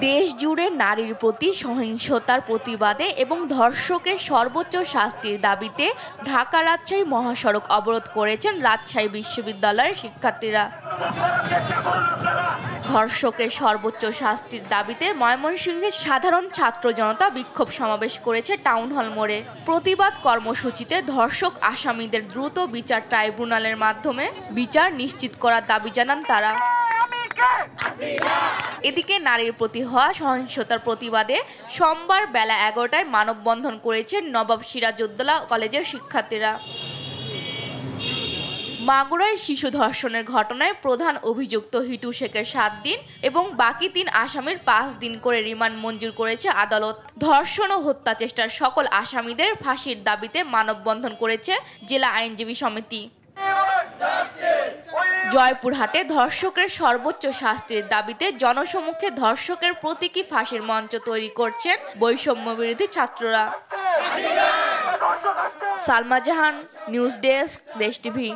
দেশ জুড়ে নারীর প্রতি সহিংসতার প্রতিবাদে এবং ধর্ষকের সর্বোচ্চ শাস্তির দাবিতে ঢাকা রাজশাহী মহাসড়ক অবরোধ করেছেন রাজশাহী বিশ্ববিদ্যালয়ের শিক্ষার্থীরা। ধর্ষকের সর্বোচ্চ শাস্তির দাবিতে ময়মনসিংহে সাধারণ ছাত্র জনতা বিক্ষোভ সমাবেশ করেছে টাউন হল মোড়ে। প্রতিবাদ কর্মসূচিতে ধর্ষক আসামিদের দ্রুত বিচার ট্রাইব্যুনালের মাধ্যমে বিচার নিশ্চিত করার দাবি জানান তারা। এদিকে নারীর প্রতি হওয়া সহিংসতার প্রতিবাদে সোমবার বেলা 11টায় মানববন্ধন করেছেন নবাব সিরাজউদ্দৌলা কলেজের শিক্ষার্থীরা। মাগুরায় শিশু ধর্ষণের ঘটনায় প্রধান অভিযুক্ত হিটু শেখের 7 দিন এবং বাকি 3 আসামির 5 দিন করে রিমান্ড মঞ্জুর করেছে আদালত। ধর্ষণ ও হত্যা চেষ্টার সকল আসামিদের ফাঁসির দাবিতে মানববন্ধন করেছে জেলা আইনজীবী সমিতি। জয়পুরহাটে ধর্ষকের সর্বোচ্চ শাস্তির দাবিতে জনসমক্ষে ধর্ষকের প্রতীকী ফাঁসির মঞ্চ তৈরি করছেন বৈষম্য বিরোধী ছাত্ররা। সালমা জাহান, নিউজ ডেস্ক, দেশ টিভি।